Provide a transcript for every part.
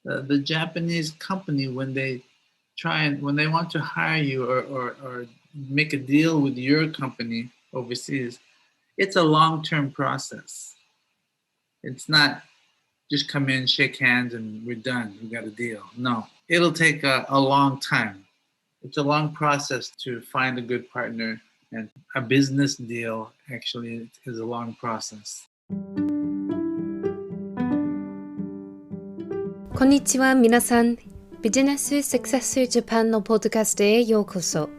The Japanese company, when they when they want to hire you or make a deal with your company overseas, it's a long-term process. It's not just come in, shake hands, and we're done. We got a deal. No, it'll take a long time. It's a long process to find a good partner, and a business deal actually is a long process. こんにちは皆さん。ビジネス Success Japan のポッドキャストへようこそ。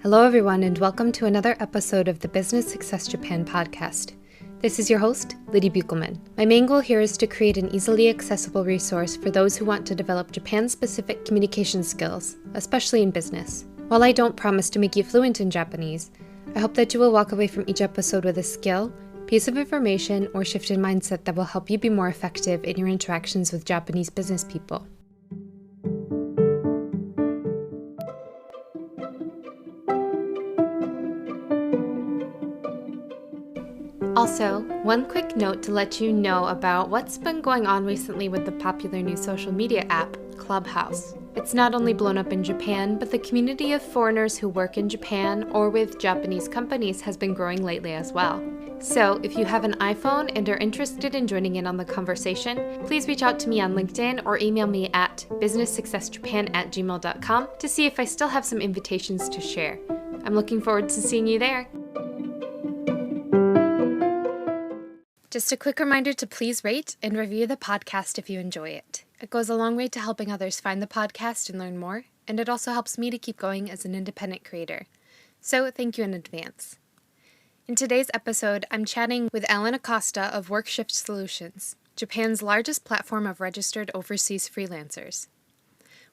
Hello everyone and welcome to another episode of the Business Success Japan podcast. This is your host, Liddy Buchelman. My main goal here is to create an easily accessible resource for those who want to develop Japan-specific communication skills, especially in business. While I don't promise to make you fluent in Japanese, I hope that you will walk away from each episode with a skill, piece of information, or shift in mindset that will help you be more effective in your interactions with Japanese business people. Also, one quick note to let you know about what's been going on recently with the popular new social media app, Clubhouse. It's not only blown up in Japan, but the community of foreigners who work in Japan or with Japanese companies has been growing lately as well. So, if you have an iPhone and are interested in joining in on the conversation, please reach out to me on LinkedIn or email me at businesssuccessjapan@gmail.com to see if I still have some invitations to share. I'm looking forward to seeing you there. Just a quick reminder to please rate and review the podcast if you enjoy it. It goes a long way to helping others find the podcast and learn more, and it also helps me to keep going as an independent creator. So thank you in advance. In today's episode, I'm chatting with Alan Acosta of Workshift Solutions, Japan's largest platform of registered overseas freelancers.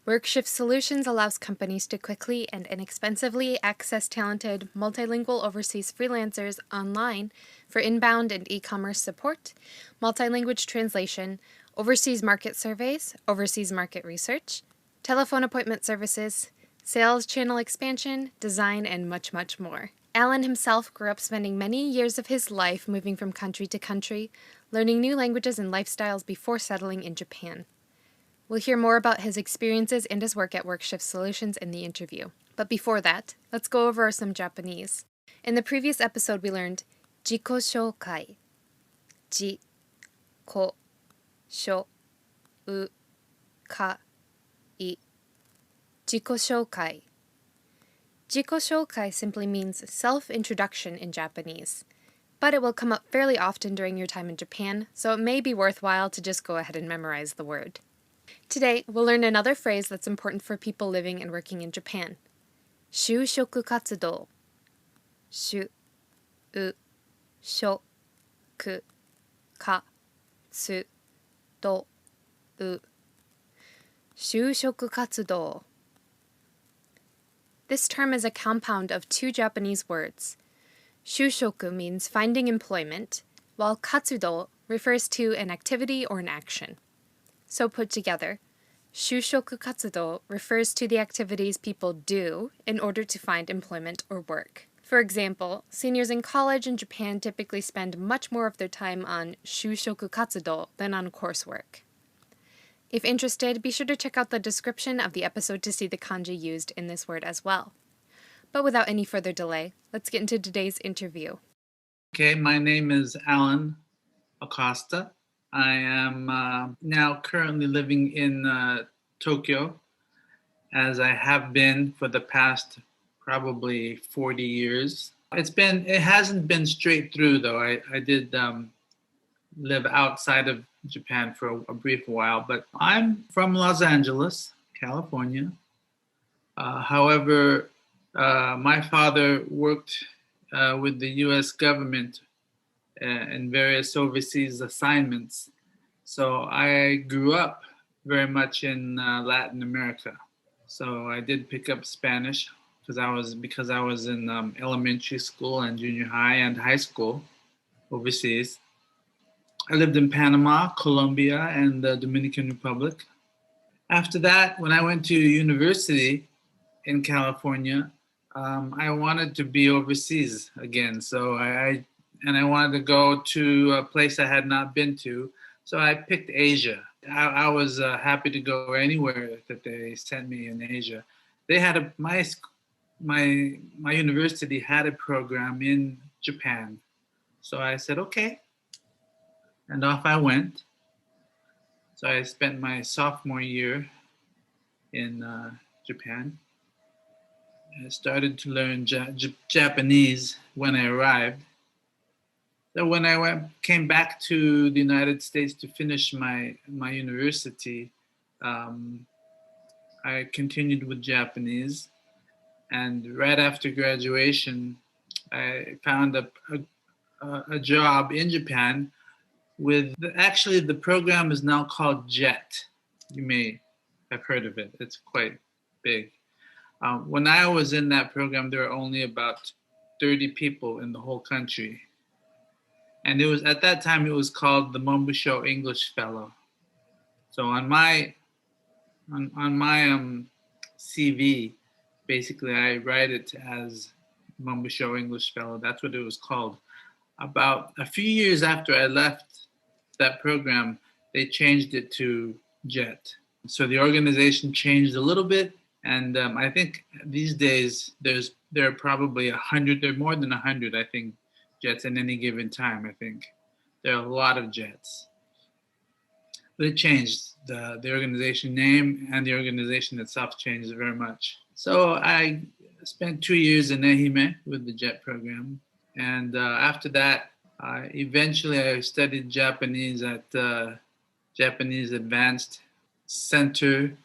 Workshift Solutions allows companies to quickly and inexpensively access talented, multilingual overseas freelancers online for inbound and e-commerce support, multilanguage translation, overseas market surveys, overseas market research, telephone appointment services, sales channel expansion, design, and much, much more. Alan himself grew up spending many years of his life moving from country to country, learning new languages and lifestyles before settling in Japan. We'll hear more about his experiences and his work at Workshift Solutions in the interview. But before that, let's go over some Japanese. In the previous episode, we learned 自己紹介 自己紹介 自己紹介 自己紹介 simply means self-introduction in Japanese. But it will come up fairly often during your time in Japan, so it may be worthwhile to just go ahead and memorize the word. Today, we'll learn another phrase that's important for people living and working in Japan. 就職活動 就職活動就職活動 This term is a compound of two Japanese words. 就職 means finding employment, while 活動 refers to an activity or an action. So put together, 就職活動 refers to the activities people do in order to find employment or work. For example, seniors in college in Japan typically spend much more of their time on 就職活動 than on coursework. If interested, be sure to check out the description of the episode to see the kanji used in this word as well. But without any further delay, let's get into today's interview. Okay, my name is Alan Acosta. I am now currently living in Tokyo, as I have been for the past probably 40 years. It hasn't been straight through though. I did live outside of Japan for a brief while, but I'm from Los Angeles, California. However, my father worked with the U.S. government in various overseas assignments. So I grew up very much in Latin America. So I did pick up Spanish because I was in elementary school and junior high and high school overseas. I lived in Panama, Colombia, and the Dominican Republic. After that, when I went to university in California, I wanted to be overseas again. So I wanted to go to a place I had not been to. So I picked Asia. I was happy to go anywhere that they sent me in Asia. They had my university had a program in Japan, so I said okay, and off I went. So I spent my sophomore year in Japan. I started to learn Japanese when I arrived. So when I came back to the United States to finish my university, um, I continued with Japanese, and right after graduation, I found a job in Japan with actually the program is now called JET. You may have heard of it. It's quite big. When I was in that program, there were only about 30 people in the whole country, and it was at that time it was called the Mombusho English Fellow. So on my CV, basically I write it as Mombusho English Fellow. That's what it was called. About a few years after I left that program, they changed it to JET. So the organization changed a little bit, and I think these days there are probably 100. There are more than 100, I think, jets at any given time. I think there are a lot of jets. But it changed. The organization name and the organization itself changed very much. So I spent 2 years in Ehime with the JET program, and after that, eventually I studied Japanese at Japanese Advanced Center.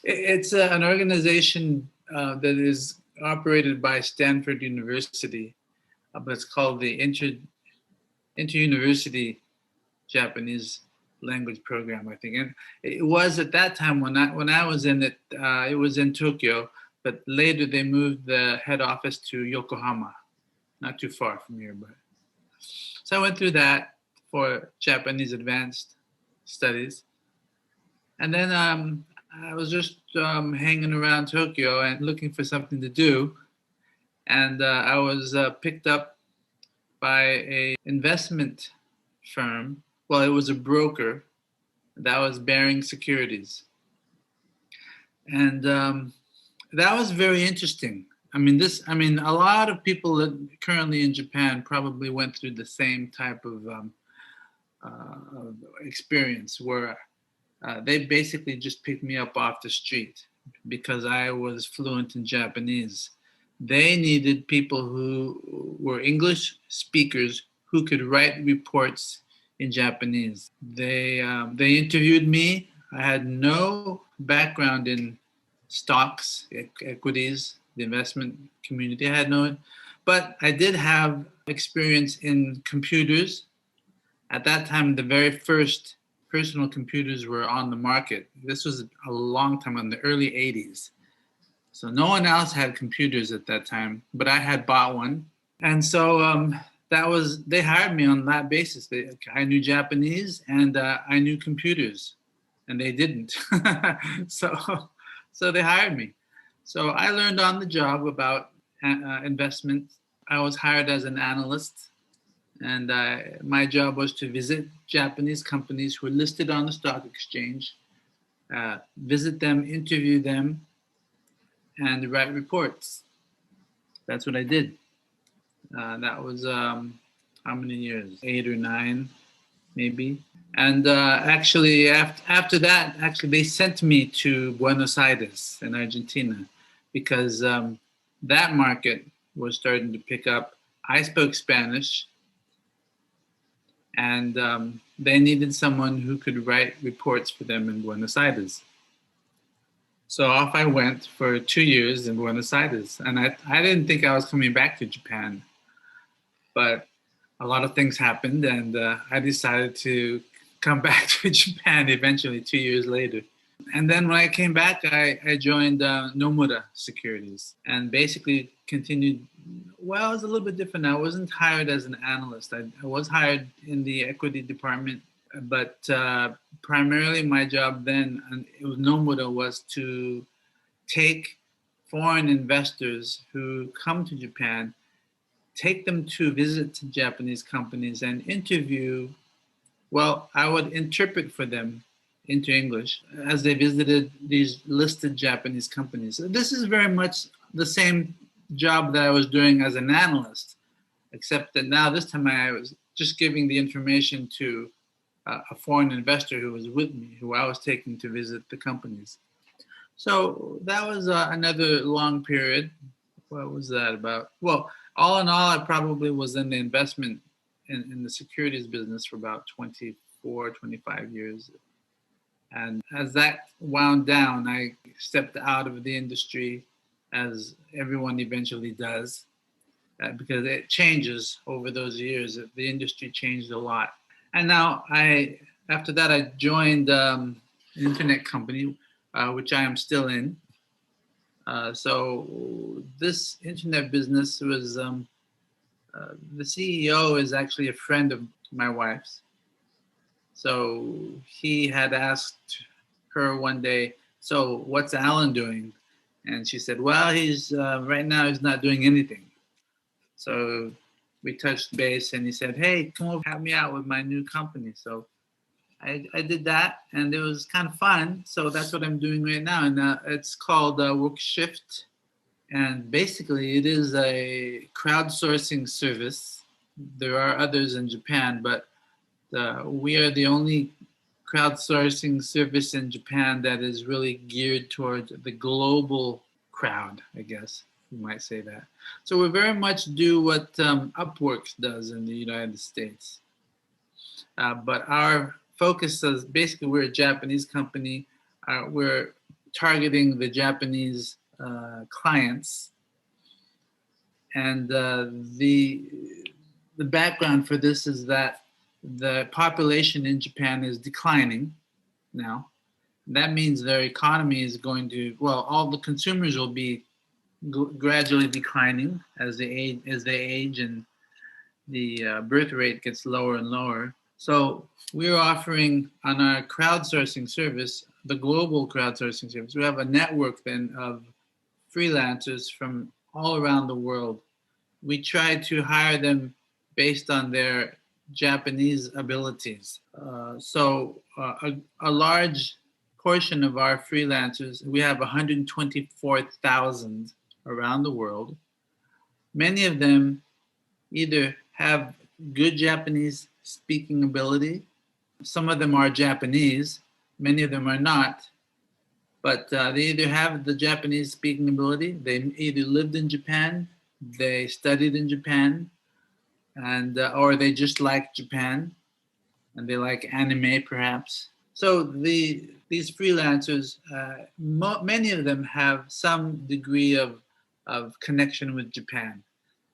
It's an organization that is operated by Stanford University, but it's called the Inter-University Japanese Language Program, I think. And it was at that time when I was in it, it was in Tokyo, but later they moved the head office to Yokohama, not too far from here. But so I went through that for Japanese Advanced Studies, and then I was just hanging around Tokyo and looking for something to do, and I was picked up by a investment firm. Well, it was a broker that was Bearing Securities, and that was very interesting. I mean, a lot of people that currently in Japan probably went through the same type of experience where they basically just picked me up off the street because I was fluent in Japanese. They needed people who were English speakers who could write reports in Japanese. They interviewed me. I had no background in stocks, equities, the investment community. I had no, but I did have experience in computers. At that time, the very first personal computers were on the market. This was a long time in the early 80s. So no one else had computers at that time, but I had bought one. And so they hired me on that basis. I knew Japanese and I knew computers, and they didn't. so so they hired me. So I learned on the job about investment. I was hired as an analyst, and my job was to visit Japanese companies who were listed on the stock exchange, visit them, interview them, and write reports. That's what I did. That was how many years? 8 or 9, maybe. And actually, after that, actually, they sent me to Buenos Aires in Argentina because that market was starting to pick up. I spoke Spanish, and they needed someone who could write reports for them in Buenos Aires. So off I went for 2 years in Buenos Aires, and I didn't think I was coming back to Japan, but a lot of things happened, and I decided to come back to Japan eventually 2 years later. And then when I came back, I joined Nomura Securities and basically continued. Well, it was a little bit different. I wasn't hired as an analyst. I was hired in the equity department, but primarily my job then with Nomura was to take foreign investors who come to Japan, take them to visit Japanese companies and interview. Well, I would interpret for them into English as they visited these listed Japanese companies. So this is very much the same job that I was doing as an analyst, except that now this time I was just giving the information to a foreign investor who was with me, who I was taking to visit the companies. So that was another long period. What was that about? Well, all in all, I probably was in the investment in the securities business for about 24, 25 years. And as that wound down, I stepped out of the industry, as everyone eventually does, because it changes over those years. The industry changed a lot. And now after that, I joined an internet company, which I am still in. So this internet business was, the CEO is actually a friend of my wife's. So he had asked her one day, "So what's Alan doing?" And she said, "Well, he's right now he's not doing anything." So we touched base, and he said, "Hey, come over, help me out with my new company." So I did that, and it was kind of fun. So that's what I'm doing right now, and it's called Workshift, and basically it is a crowdsourcing service. There are others in Japan, but we are the only crowdsourcing service in Japan that is really geared towards the global crowd, I guess you might say that. So we very much do what Upwork does in the United States. But our focus is basically we're a Japanese company. We're targeting the Japanese clients. And the background for this is that the population in Japan is declining now. That means their economy is going to, well, all the consumers will be gradually declining as they age and the birth rate gets lower and lower. So we're offering on our crowdsourcing service, the global crowdsourcing service, we have a network then of freelancers from all around the world. We try to hire them based on their Japanese abilities. A large portion of our freelancers, we have 124,000 around the world. Many of them either have good Japanese speaking ability. Some of them are Japanese, many of them are not, but they either have the Japanese speaking ability, they either lived in Japan, they studied in Japan, and or they just like Japan and they like anime perhaps. So these freelancers, many of them have some degree of connection with Japan,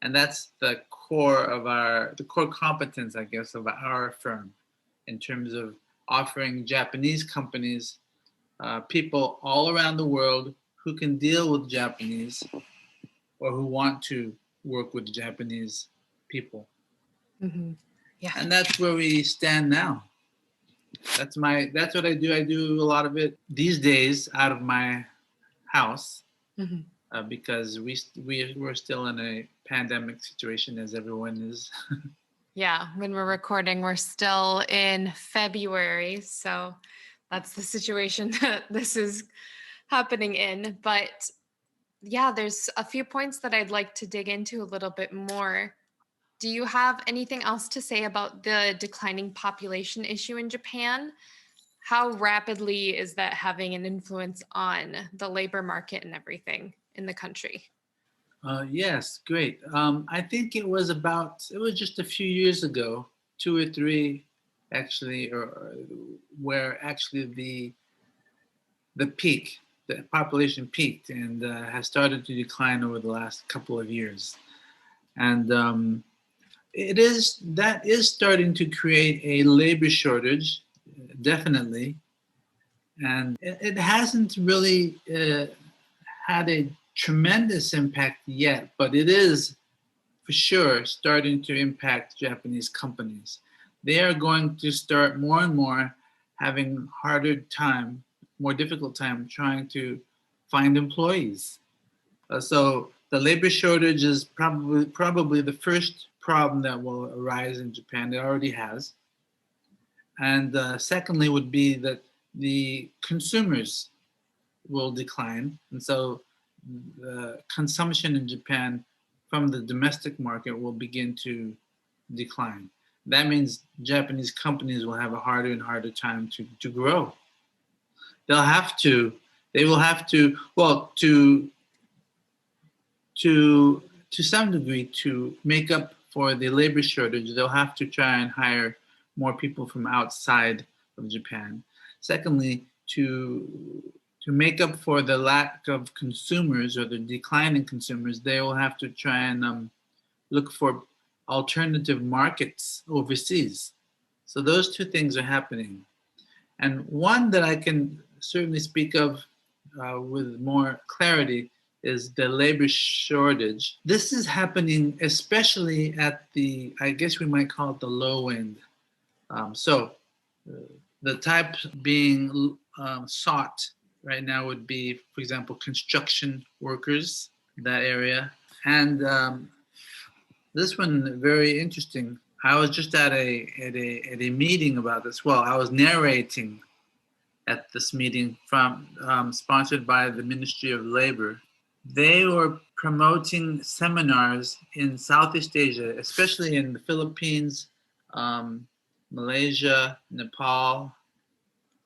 and that's the core competence, I guess, of our firm in terms of offering Japanese companies people all around the world who can deal with Japanese or who want to work with Japanese people. Mm-hmm. Yeah. And that's where we stand now. That's what I do. I do a lot of it these days out of my house because we're still in a pandemic situation, as everyone is. Yeah, when we're recording, we're still in February, so that's the situation that this is happening in. But yeah, there's a few points that I'd like to dig into a little bit more. Do you have anything else to say about the declining population issue in Japan? How rapidly is that having an influence on the labor market and everything in the country? Yes, great. I think it was just a few years ago, 2 or 3 actually, or where actually the population peaked and has started to decline over the last couple of years. And that is starting to create a labor shortage, definitely. And it hasn't really had a tremendous impact yet, but it is for sure starting to impact Japanese companies. They are going to start more and more having more difficult time trying to find employees. So the labor shortage is probably the first problem that will arise in Japan. It already has. And secondly would be that the consumers will decline, and so the consumption in Japan from the domestic market will begin to decline. That means Japanese companies will have a harder and harder time to grow. They'll have to, they will have to, well, to some degree, to make up for the labor shortage, they'll have to try and hire more people from outside of Japan. Secondly, to make up for the lack of consumers or the decline in consumers, they will have to try and look for alternative markets overseas. So those two things are happening. And one that I can certainly speak of with more clarity is the labor shortage. This is happening especially at the, I guess we might call it the low end. The type being sought right now would be, for example, construction workers, that area. And this one, very interesting. I was just at a meeting about this. Well, I was narrating at this meeting from sponsored by the Ministry of Labor. They were promoting seminars in Southeast Asia, especially in the Philippines, Malaysia, Nepal,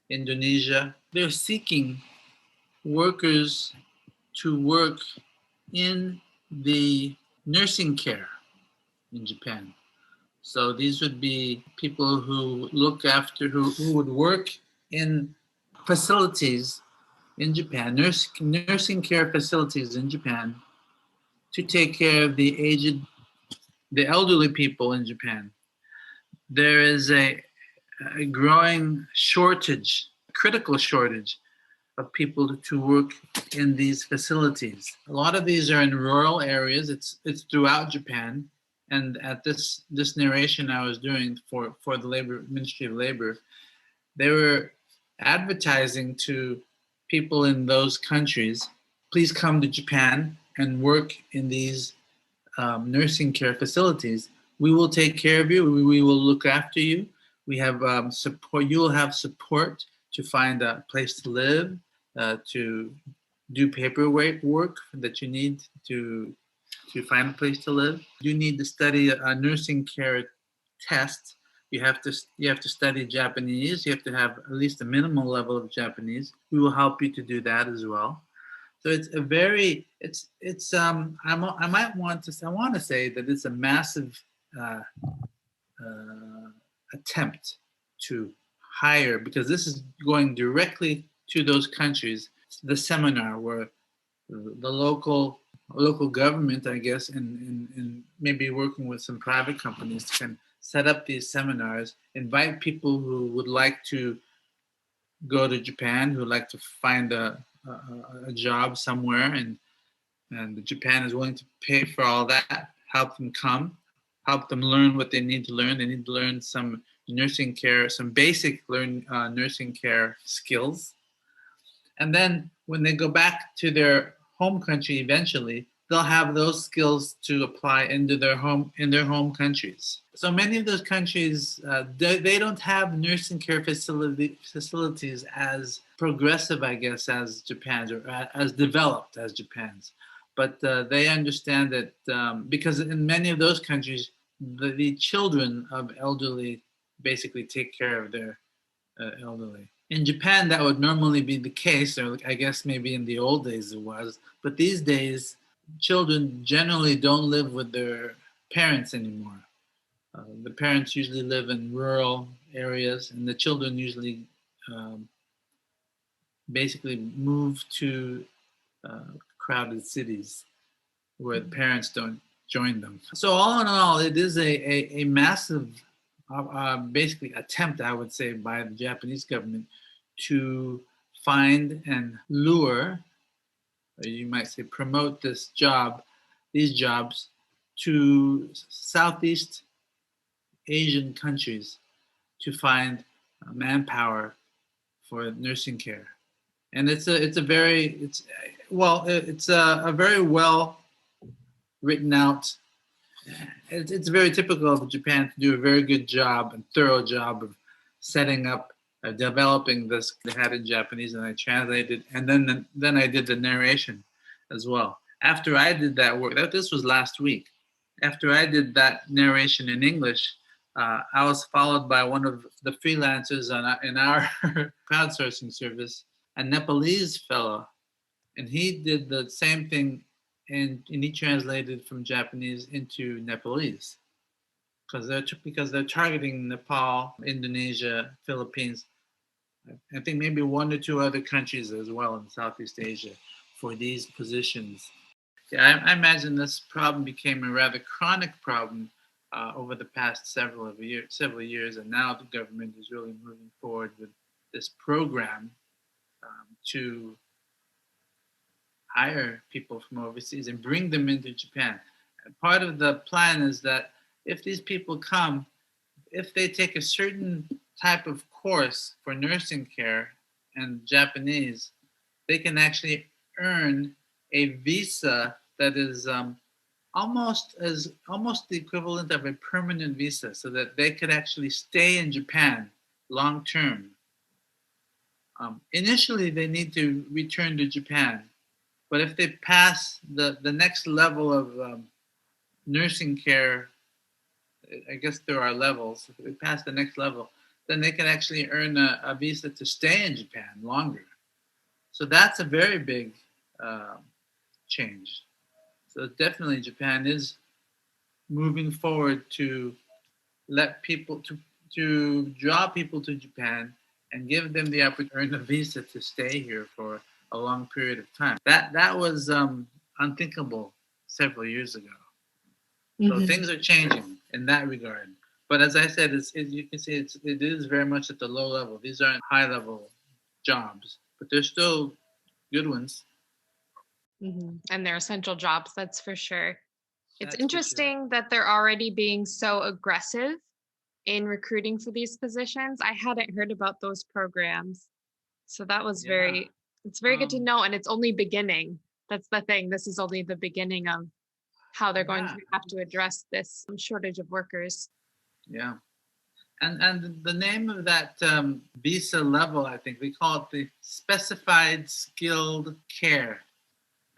Indonesia. They're seeking workers to work in the nursing care in Japan. So these would be people who look after, who would work in facilities in Japan, nursing care facilities in Japan, to take care of the aged, the elderly people in Japan. There is a growing shortage, critical shortage of people to work in these facilities. A lot of these are in rural areas. It's throughout Japan. And at this narration I was doing for the Ministry of Labor, they were advertising to people in those countries, please come to Japan and work in these nursing care facilities. We will take care of you. We will look after you. We have support. You will have support to find a place to live, to do paperwork work that you need to find a place to live. You need to study a nursing care test. You have to study Japanese. You have to have at least a minimal level of Japanese. We will help you to do that as well. So it's a very I want to say that it's a massive attempt to hire, because this is going directly to those countries. The seminar where the local government, I guess, and maybe working with some private companies, can set up these seminars, invite people who would like to go to Japan, who would like to find a job somewhere, and Japan is willing to pay for all that, help them come, help them learn what they need to learn. They need to learn some nursing care, some basic nursing care skills. And then when they go back to their home country eventually, they'll have those skills to apply in their home countries. So many of those countries, they don't have nursing care facilities as progressive, I guess, as Japan's, or as developed as Japan's. But they understand that because in many of those countries, the children of elderly basically take care of their elderly. In Japan, that would normally be the case, or I guess maybe in the old days it was. But these days, children generally don't live with their parents anymore. The parents usually live in rural areas, and the children usually basically move to crowded cities where the parents don't join them. So all in all, it is a massive, basically attempt, I would say, by the Japanese government to find and lure, or you might say promote these jobs to Southeast Asian countries to find manpower for nursing care. And it's a very well written out. It's very typical of Japan to do a very good job and thorough job of setting up developing this. They had in Japanese, and I translated, and then I did the narration as well. After I did that work, this was last week. After I did that narration in English, I was followed by one of the freelancers in our crowdsourcing service, a Nepalese fellow, and he did the same thing, and he translated from Japanese into Nepalese because they're targeting Nepal, Indonesia, Philippines. I think maybe one or two other countries as well in Southeast Asia for these positions. Yeah, I imagine this problem became a rather chronic problem over the past several years, and now the government is really moving forward with this program to hire people from overseas and bring them into Japan. And part of the plan is that if these people come, if they take a certain type of course for nursing care and Japanese, they can actually earn a visa that is almost the equivalent of a permanent visa, so that they could actually stay in Japan long term. Initially, they need to return to Japan, but if they pass the next level of nursing care, I guess there are levels. If they pass the next level, then they can actually earn a visa to stay in Japan longer. So that's a very big change. So definitely Japan is moving forward to let people to draw people to Japan and give them the opportunity to earn a visa to stay here for a long period of time. That was unthinkable several years ago. So things are changing in that regard. But as I said, you can see it is very much at the low level. These aren't high level jobs, but they're still good ones. And they're essential jobs, that's for sure. It's That's interesting that they're already being so aggressive in recruiting for these positions. I hadn't heard about those programs. So that was it's very good to know. And it's only beginning. That's the thing. This is only the beginning of how they're going to have to address this shortage of workers. Yeah. And the name of that visa level, I think we call it the specified skilled care,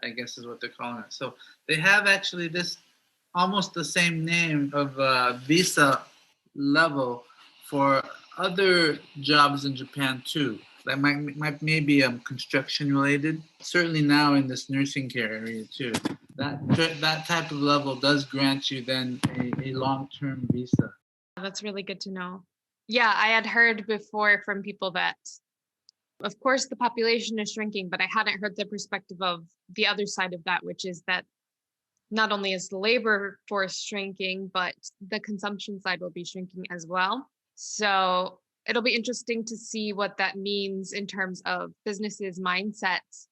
I guess is what they're calling it. So they have actually this almost the same name of visa level for other jobs in Japan too. That might maybe construction related. Certainly now in this nursing care area too. That type of level does grant you then a long-term visa. That's really good to know. Yeah, I had heard before from people that, of course, the population is shrinking, but I hadn't heard the perspective of the other side of that, which is that not only is the labor force shrinking, but the consumption side will be shrinking as well. So it'll be interesting to see what that means in terms of businesses' mindsets,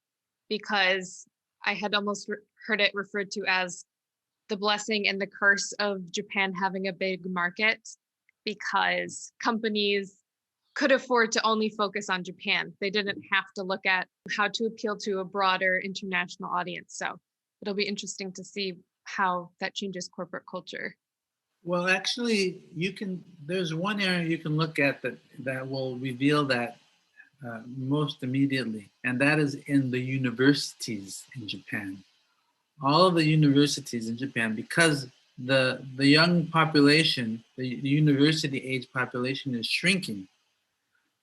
because I had almost heard it referred to as the blessing and the curse of Japan having a big market, because companies could afford to only focus on Japan. They didn't have to look at how to appeal to a broader international audience. So it'll be interesting to see how that changes corporate culture. Well, actually, there's one area you can look at that will reveal that most immediately, and that is in the universities in Japan. All of the universities in Japan, because the young population, the university age population is shrinking.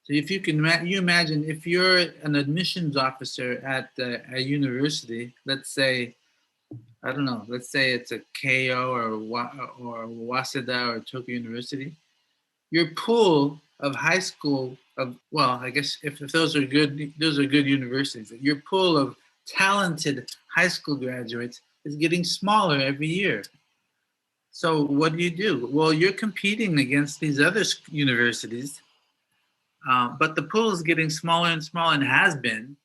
So if you can, you imagine if you're an admissions officer at a university, let's say, I don't know, let's say it's a Keio or Waseda or Tokyo University, your pool of high school I guess if those are good universities, your pool of talented high school graduates is getting smaller every year. So what do? Well, you're competing against these other universities, but the pool is getting smaller and smaller and has been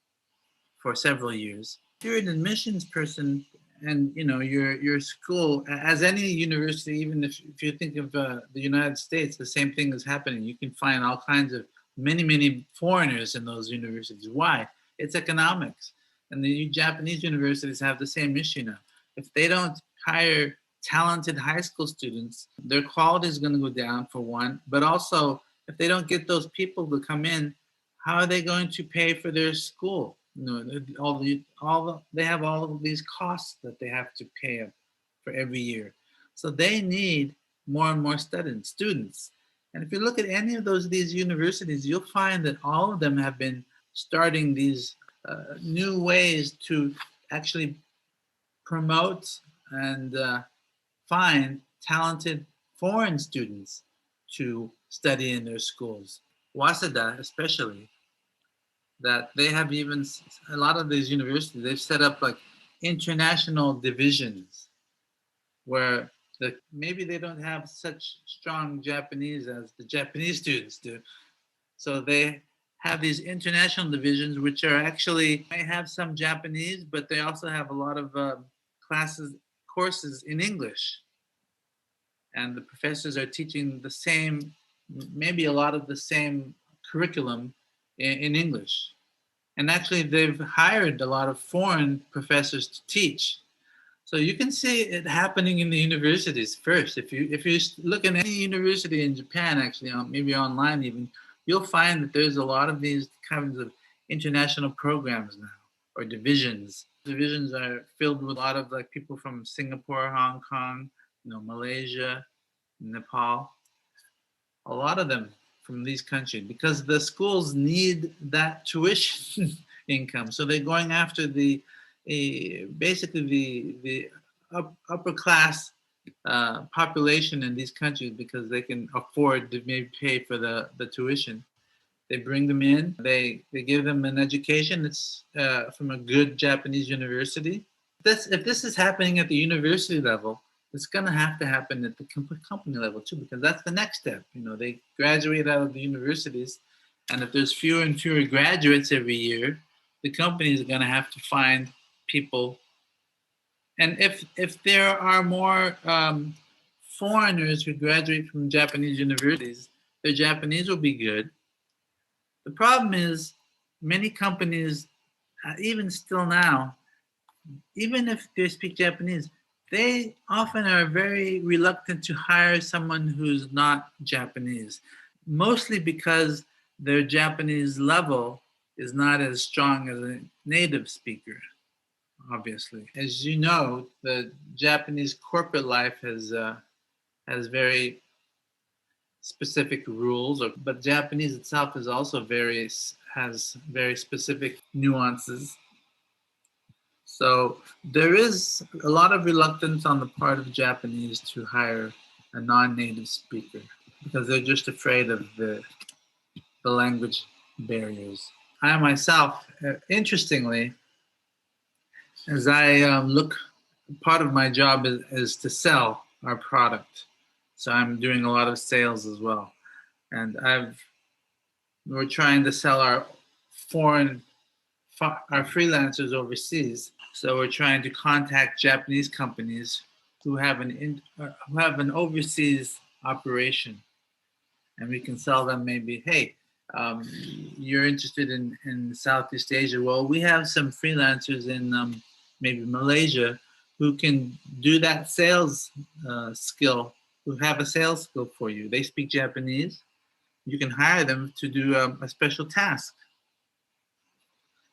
for several years. If you're an admissions person and your school, as any university, even if you think of the United States, the same thing is happening. You can find all kinds of many foreigners in those universities. Why? It's economics. And the Japanese universities have the same issue now. If they don't hire talented high school students, their quality is going to go down for one, but also if they don't get those people to come in, how are they going to pay for their school? They have all of these costs that they have to pay for every year. So they need more and more students. And if you look at any of these universities, you'll find that all of them have been starting these new ways to actually promote and find talented foreign students to study in their schools. Waseda, especially, that they have even a lot of these universities, they've set up like international divisions where maybe they don't have such strong Japanese as the Japanese students do. So they have these international divisions, which are actually may have some Japanese, but they also have a lot of courses in English. And the professors are teaching the same, maybe a lot of the same curriculum in English. And actually, they've hired a lot of foreign professors to teach. So you can see it happening in the universities first. If you look at any university in Japan, actually, maybe online even, you'll find that there's a lot of these kinds of international programs now, or divisions. Divisions are filled with a lot of like people from Singapore, Hong Kong, Malaysia, Nepal, a lot of them from these countries, because the schools need that tuition income. So they're going after basically the upper class population in these countries, because they can afford to maybe pay for the tuition. They bring them in, they give them an education that's from a good Japanese university. If this is happening at the university level, it's going to have to happen at the company level too, because that's the next step. They graduate out of the universities, and if there's fewer and fewer graduates every year, the companies are going to have to find people. And if there are more foreigners who graduate from Japanese universities, their Japanese will be good. The problem is many companies, even still now, even if they speak Japanese, they often are very reluctant to hire someone who's not Japanese, mostly because their Japanese level is not as strong as a native speaker, obviously. As you know, the Japanese corporate life has very specific rules, but Japanese itself is also has very specific nuances. So there is a lot of reluctance on the part of Japanese to hire a non-native speaker, because they're just afraid of the language barriers. I myself, interestingly, as I look, part of my job is to sell our product. So I'm doing a lot of sales as well. And we're trying to sell our freelancers overseas. So we're trying to contact Japanese companies who have an overseas operation, and we can sell them maybe, hey, you're interested in Southeast Asia. Well, we have some freelancers in maybe Malaysia who can do that sales skill, who have a sales skill for you. They speak Japanese. You can hire them to do a special task.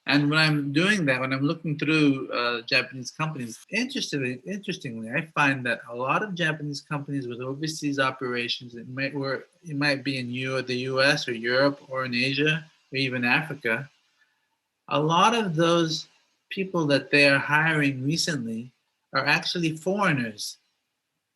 And when I'm doing that, when I'm looking through Japanese companies, interestingly, I find that a lot of Japanese companies with overseas operations, it might be in the US or Europe or in Asia or even Africa, a lot of those people that they are hiring recently are actually foreigners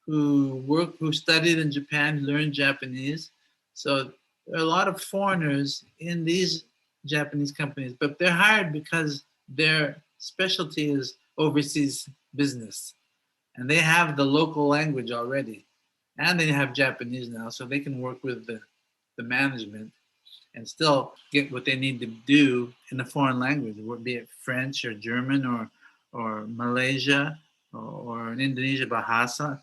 who studied in Japan, learned Japanese. So there are a lot of foreigners in these Japanese companies, but they're hired because their specialty is overseas business, and they have the local language already, and they have Japanese now, so they can work with the management and still get what they need to do in a foreign language, be it French or German or Malaysia or in Indonesia, Bahasa.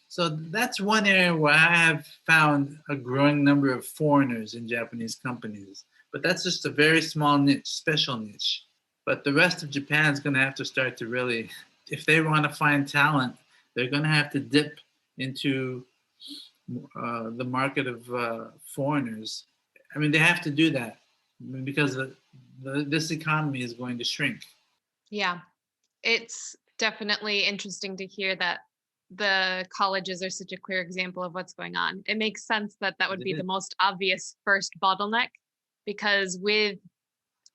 So that's one area where I have found a growing number of foreigners in Japanese companies. But that's just a very small niche, special niche. But the rest of Japan is going to have to start to really, if they want to find talent, they're going to have to dip into the market of foreigners. I mean, they have to do that because this economy is going to shrink. Yeah, it's definitely interesting to hear that the colleges are such a clear example of what's going on. It makes sense that that would be the most obvious first bottleneck, because with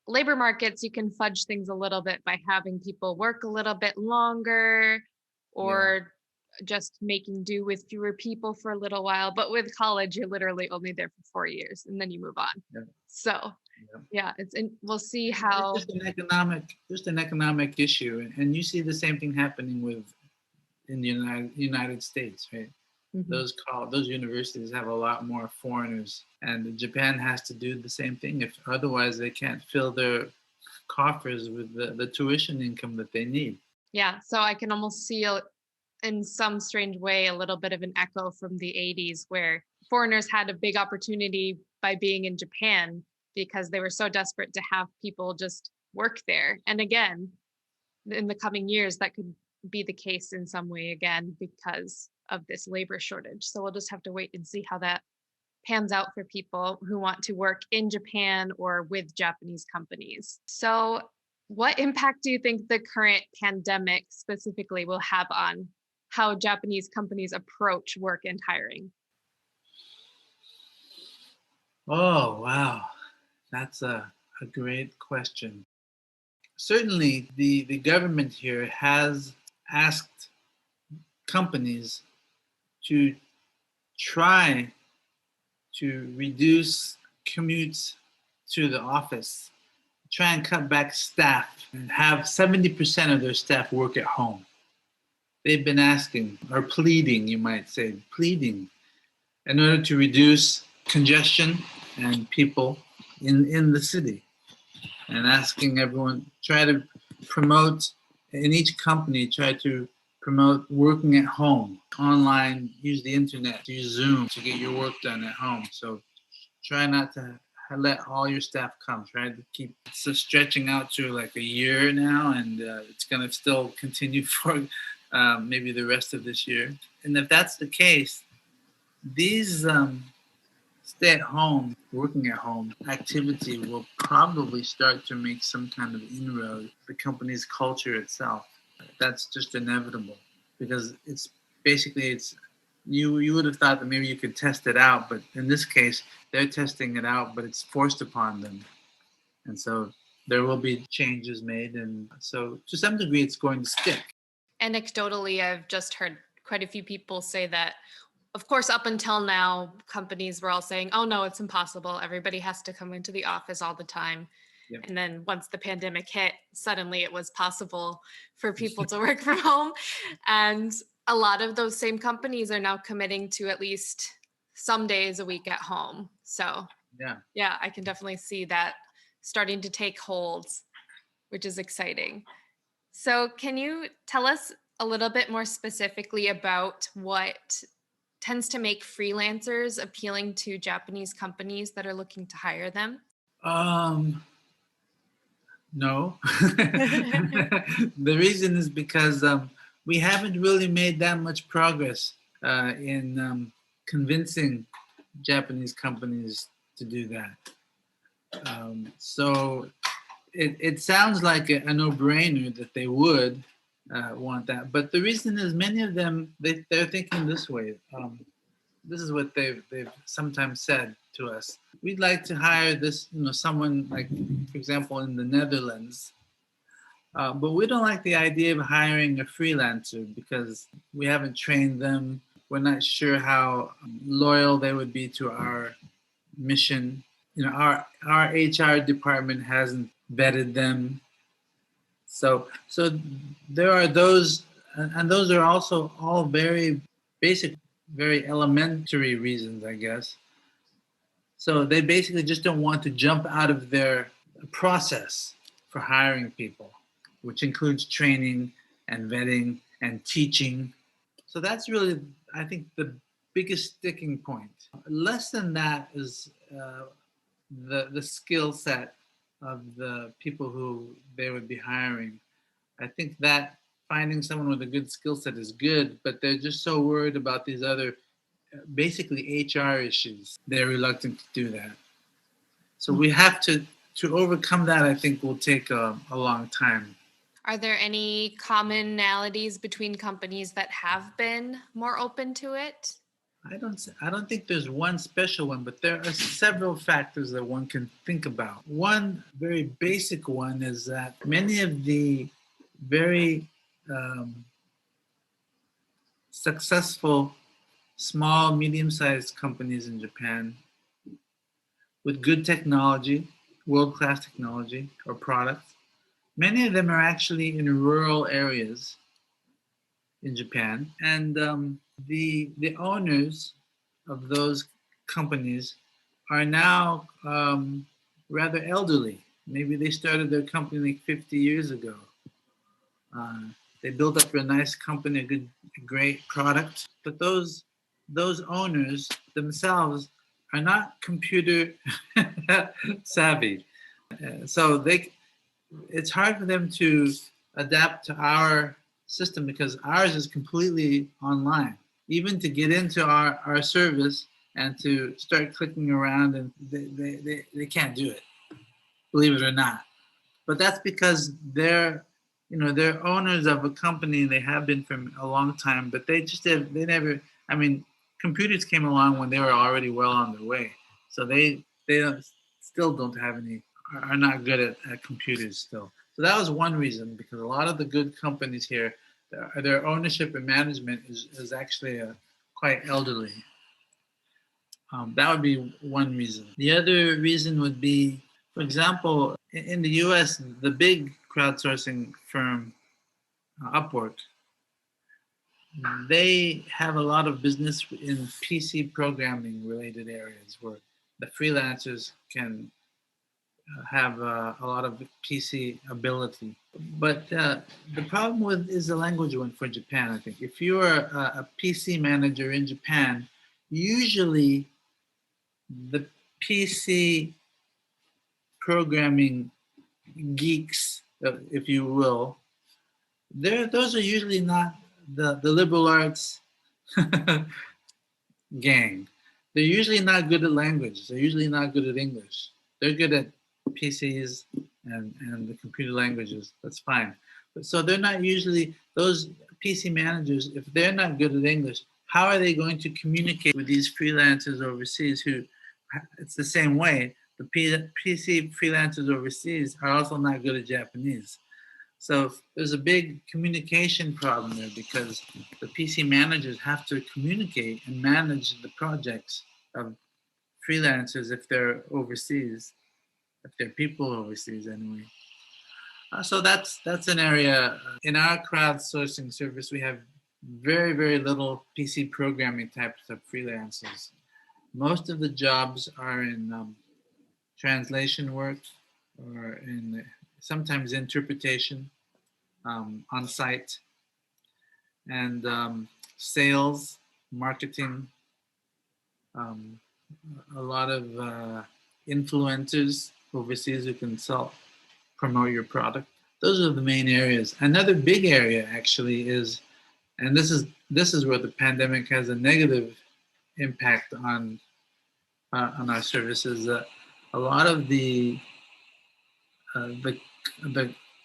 labor markets, you can fudge things a little bit by having people work a little bit longer or just making do with fewer people for a little while. But with college, you're literally only there for 4 years and then you move on. Yeah. So yeah, we'll see It's how. just an economic issue, and you see the same thing happening in the United States, right? Those universities have a lot more foreigners, and Japan has to do the same thing. If otherwise, they can't fill their coffers with the tuition income that they need. Yeah, so I can almost see in some strange way a little bit of an echo from the 80s, where foreigners had a big opportunity by being in Japan because they were so desperate to have people just work there. And again, in the coming years, that could be the case in some way again because of this labor shortage. So we'll just have to wait and see how that pans out for people who want to work in Japan or with Japanese companies. So what impact do you think the current pandemic specifically will have on how Japanese companies approach work and hiring? Oh, wow. That's a great question. Certainly, the government here has asked companies to try to reduce commutes to the office, try and cut back staff, and have 70% of their staff work at home. They've been asking, or pleading, you might say, pleading, in order to reduce congestion and people in the city, and asking everyone, try to promote, in each company, try to promote working at home, online, use the internet, use Zoom to get your work done at home. So try not to let all your staff come. Try to keep stretching out to like a year now, and it's going to still continue for maybe the rest of this year. And if that's the case, these stay at home, working at home activity will probably start to make some kind of inroad the company's culture itself. That's just inevitable because it's you would have thought that maybe you could test it out, but in this case they're testing it out, but it's forced upon them, and so there will be changes made, and so to some degree it's going to stick. Anecdotally, I've just heard quite a few people say that, of course, up until now, companies were all saying, oh no, it's impossible. Everybody has to come into the office all the time. Yep. And then once the pandemic hit, suddenly it was possible for people to work from home. And a lot of those same companies are now committing to at least some days a week at home. So yeah, I can definitely see that starting to take hold, which is exciting. So can you tell us a little bit more specifically about what tends to make freelancers appealing to Japanese companies that are looking to hire them? No. The reason is because we haven't really made that much progress in convincing Japanese companies to do that. So it sounds like a no-brainer that they would want that. But the reason is many of them, they're thinking this way. This is what they've sometimes said to us. We'd like to hire this, someone like, for example, in the Netherlands, but we don't like the idea of hiring a freelancer because we haven't trained them. We're not sure how loyal they would be to our mission. Our HR department hasn't vetted them. So there are those, and those are also all very basic, very elementary reasons, I guess. So they basically just don't want to jump out of their process for hiring people, which includes training and vetting and teaching. So that's really, I think, the biggest sticking point. Less than that is the skill set of the people who they would be hiring. I think that finding someone with a good skill set is good, but they're just so worried about these other basically HR issues. They're reluctant to do that. So we have to overcome that. I think will take a long time. Are there any commonalities between companies that have been more open to it? I don't think there's one special one, but there are several factors that one can think about. One very basic one is that many of the very successful small, medium-sized companies in Japan with good technology, world-class technology or products, many of them are actually in rural areas in Japan, and the owners of those companies are now rather elderly. Maybe they started their company like 50 years ago. Uh, they built up a nice company, a great product, but those owners themselves are not computer savvy, so it's hard for them to adapt to our system because ours is completely online. Even to get into our service and to start clicking around, and they can't do it, believe it or not. But that's because they're owners of a company. They have been for a long time, but they never. I mean, computers came along when they were already well on their way, so they still don't have any, are not good at computers still. So that was one reason, because a lot of the good companies here, their ownership and management is actually quite elderly. That would be one reason. The other reason would be, for example, in the US, the big crowdsourcing firm, Upwork, they have a lot of business in PC programming related areas where the freelancers can have a lot of PC ability. But the problem with is the language one for Japan, I think. If you're a PC manager in Japan, usually the PC programming geeks, if you will, those are usually not the liberal arts gang. They're usually not good at language. They're usually not good at English. They're good at PCs and the computer languages. That's fine. But so they're not usually those PC managers. If they're not good at English, how are they going to communicate with these freelancers overseas? Who, it's the same way. The PC freelancers overseas are also not good at Japanese. So there's a big communication problem there because the PC managers have to communicate and manage the projects of freelancers if they're overseas, if they're people overseas anyway. So that's an area in our crowdsourcing service. We have very little PC programming types of freelancers. Most of the jobs are in translation work or in sometimes interpretation on site, and sales, marketing, um, a lot of influencers overseas who can promote your product. Those are the main areas. Another big area actually is, and this is where the pandemic has a negative impact on our services. A lot of the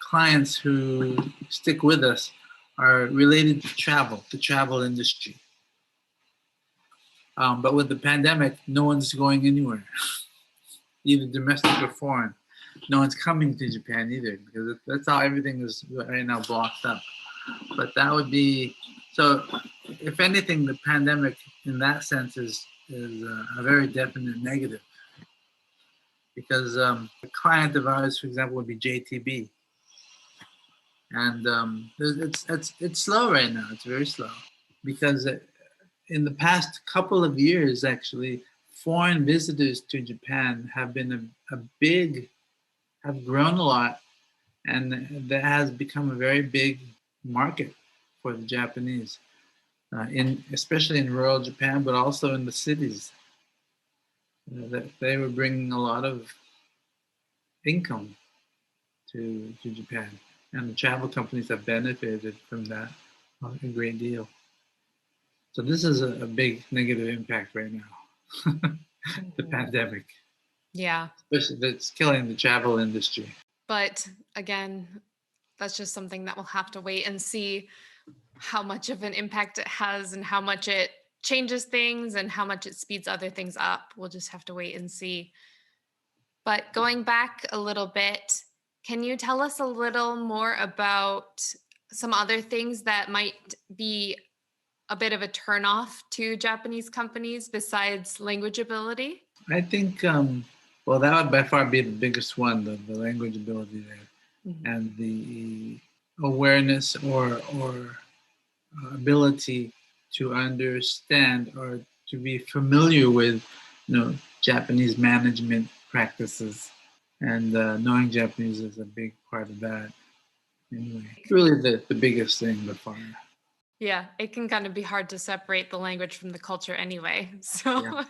clients who stick with us are related to the travel industry. But with the pandemic, no one's going anywhere, either domestic or foreign. No one's coming to Japan either, because that's how everything is right now blocked up. But that would be, so if anything, the pandemic in that sense is a very definite negative, because a client of ours, for example, would be JTB. And it's slow right now. It's very slow because in the past couple of years, actually, foreign visitors to Japan have been have grown a lot, and that has become a very big market for the Japanese, especially in rural Japan, but also in the cities. That they were bringing a lot of income to Japan, and the travel companies have benefited from that a great deal. So this is a big negative impact right now, the pandemic. Yeah. Especially that's killing the travel industry. But again, that's just something that we'll have to wait and see how much of an impact it has and how much it changes things and how much it speeds other things up. We'll just have to wait and see. But going back a little bit, can you tell us a little more about some other things that might be a bit of a turnoff to Japanese companies besides language ability? I think, well, that would by far be the biggest one, the language ability there, and the awareness or ability to understand or to be familiar with, Japanese management practices, and knowing Japanese is a big part of that. Anyway, really the biggest thing by far. Yeah, it can kind of be hard to separate the language from the culture anyway. So, Yeah.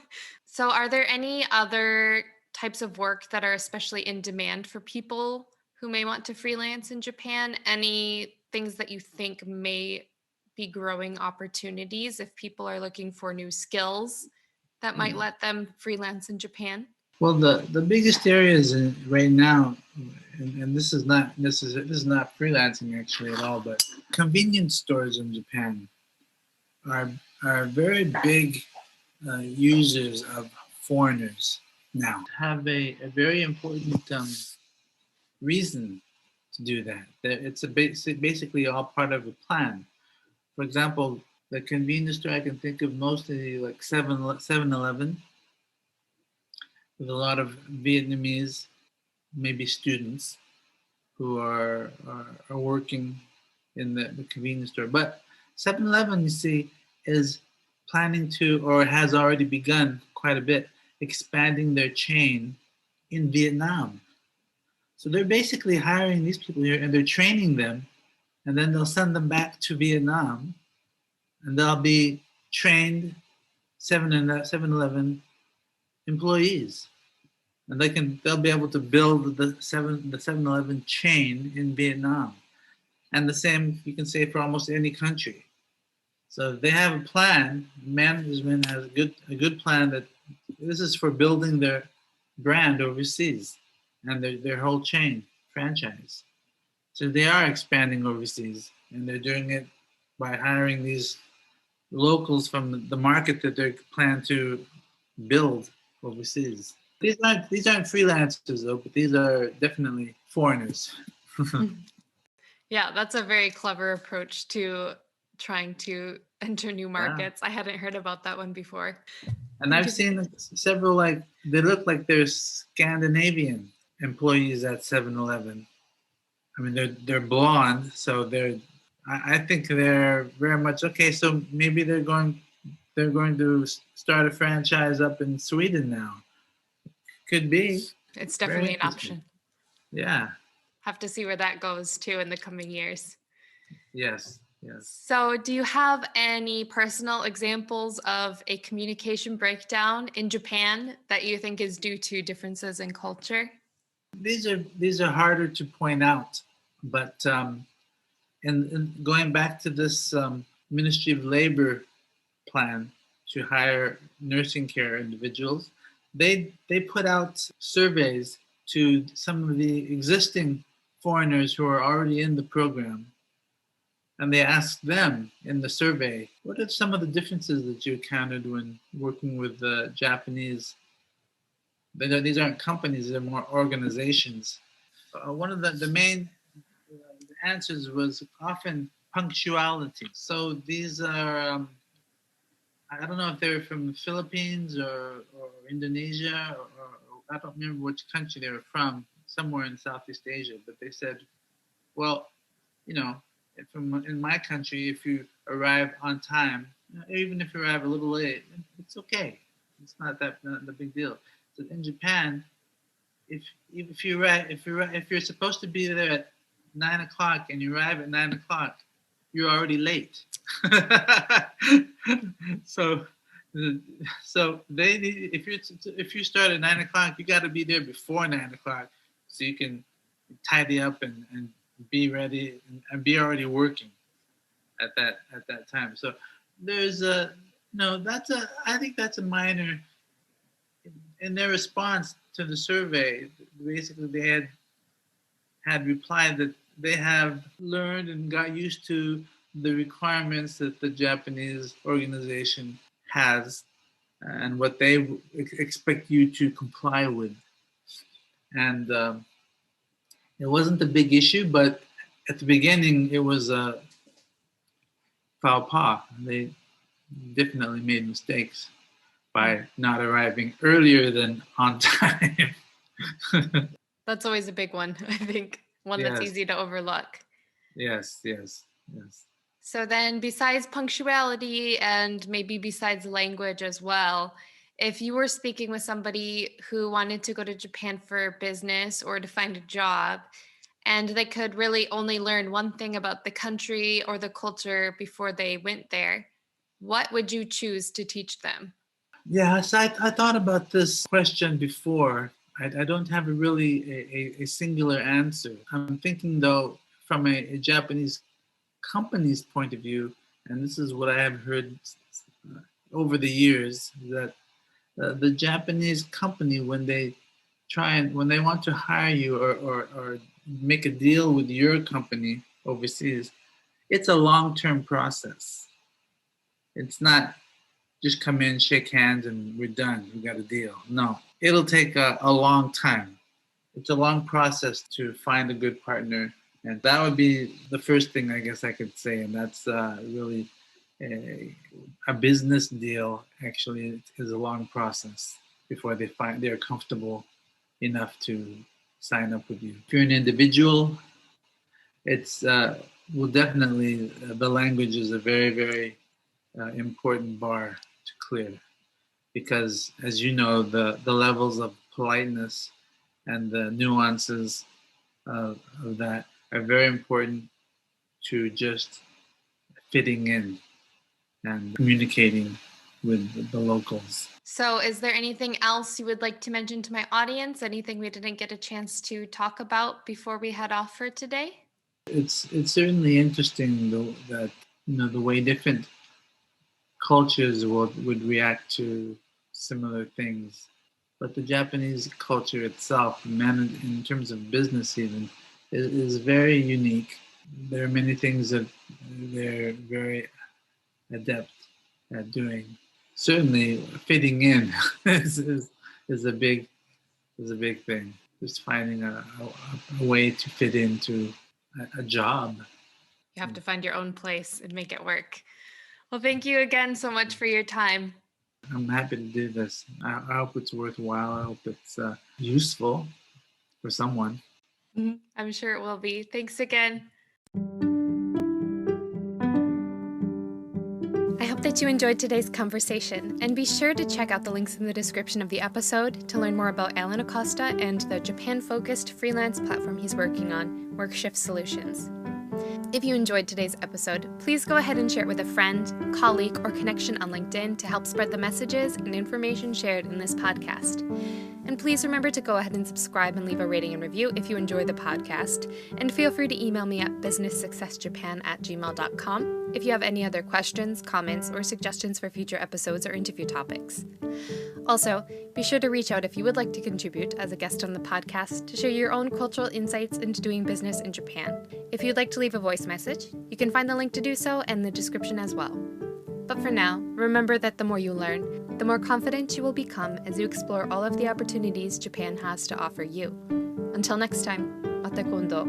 so are there any other types of work that are especially in demand for people who may want to freelance in Japan? Any things that you think may be growing opportunities if people are looking for new skills that might let them freelance in Japan? Well, the biggest areas right now, and this is not freelancing actually at all, but convenience stores in Japan are are very big users of foreigners now. Have a very important reason to do that. It's basically all part of a plan. For example, the convenience store I can think of mostly like 7-Eleven, with a lot of Vietnamese, maybe students who are working in the convenience store. But 7-Eleven, you see, is planning to, or has already begun quite a bit, expanding their chain in Vietnam. So they're basically hiring these people here and they're training them, and then they'll send them back to Vietnam, and they'll be trained 7-Eleven employees. And they'll be able to build the 7-Eleven chain in Vietnam. And the same you can say for almost any country. So they have a plan. Management has a good plan that this is for building their brand overseas and their whole chain franchise. So they are expanding overseas, and they're doing it by hiring these locals from the market that they plan to build overseas. These aren't freelancers though, but these are definitely foreigners. Yeah, that's a very clever approach to trying to enter new Wow. markets. I hadn't heard about that one before. And I've seen several, like, they look like they're Scandinavian employees at 7-Eleven. I mean, they're blonde, so I think they're very much okay. So maybe they're going to start a franchise up in Sweden now. Could be. It's Very definitely an interesting. option. Yeah. Have to see where that goes too in the coming years. Yes. So, do you have any personal examples of a communication breakdown in Japan that you think is due to differences in culture? These are harder to point out, but and going back to this Ministry of Labor plan to hire nursing care individuals, they put out surveys to some of the existing foreigners who are already in the program, and they asked them in the survey, what are some of the differences that you encountered when working with the Japanese? These aren't companies; they're more organizations. One of the main answers was often punctuality. So these are I don't know if they're from the Philippines or Indonesia or I don't remember which country they were from, somewhere in Southeast Asia. But they said, well, you know, in my country, if you arrive on time, even if you arrive a little late, it's okay. It's not the big deal. So in Japan, if you're supposed to be there at 9 o'clock and you arrive at 9 o'clock, you're already late. so so they need, if you start at 9 o'clock, you got to be there before 9 o'clock so you can tidy up and be ready and be already working at that time. So there's a no. I think that's a minor. In their response to the survey, basically they had replied that they have learned and got used to the requirements that the Japanese organization has and what they expect you to comply with. And it wasn't a big issue, but at the beginning it was a faux pas. They definitely made mistakes by not arriving earlier than on time. That's always a big one, I think. One that's Yes, easy to overlook. yes, yes, yes. So then, besides punctuality and maybe besides language as well, if you were speaking with somebody who wanted to go to Japan for business or to find a job, and they could really only learn one thing about the country or the culture before they went there, what would you choose to teach them? Yeah, so I thought about this question before. I don't have a singular answer. I'm thinking, though, from a Japanese company's point of view, and this is what I have heard over the years, that the Japanese company, when they when they want to hire you or make a deal with your company overseas, it's a long-term process. It's not just come in, shake hands, and we're done. We got a deal. No, it'll take a long time. It's a long process to find a good partner. And that would be the first thing I guess I could say. And that's really a business deal, actually, is a long process before they're comfortable enough to sign up with you. If you're an individual, it's well, definitely the language is a very, very important bar to clear because, as you know, the levels of politeness and the nuances of that are very important to just fitting in and communicating with the locals. So, is there anything else you would like to mention to my audience? Anything we didn't get a chance to talk about before we head off for today? It's certainly interesting that the way different cultures would react to similar things. But the Japanese culture itself, in terms of business even, is very unique. There are many things that they're very adept at doing. Certainly, fitting in is a big thing. Just finding a way to fit into a job. You have to find your own place and make it work. Well, thank you again so much for your time. I'm happy to do this. I hope it's worthwhile. I hope it's useful for someone. I'm sure it will be. Thanks again. I hope that you enjoyed today's conversation, and be sure to check out the links in the description of the episode to learn more about Alan Acosta and the Japan-focused freelance platform he's working on, Workshift Solutions. If you enjoyed today's episode, please go ahead and share it with a friend, colleague, or connection on LinkedIn to help spread the messages and information shared in this podcast. And please remember to go ahead and subscribe and leave a rating and review if you enjoy the podcast. And feel free to email me at businesssuccessjapan@gmail.com if you have any other questions, comments, or suggestions for future episodes or interview topics. Also, be sure to reach out if you would like to contribute as a guest on the podcast to share your own cultural insights into doing business in Japan. If you'd like to leave a voice message, you can find the link to do so in the description as well. But for now, remember that the more you learn, the more confident you will become as you explore all of the opportunities Japan has to offer you. Until next time, mata kondo.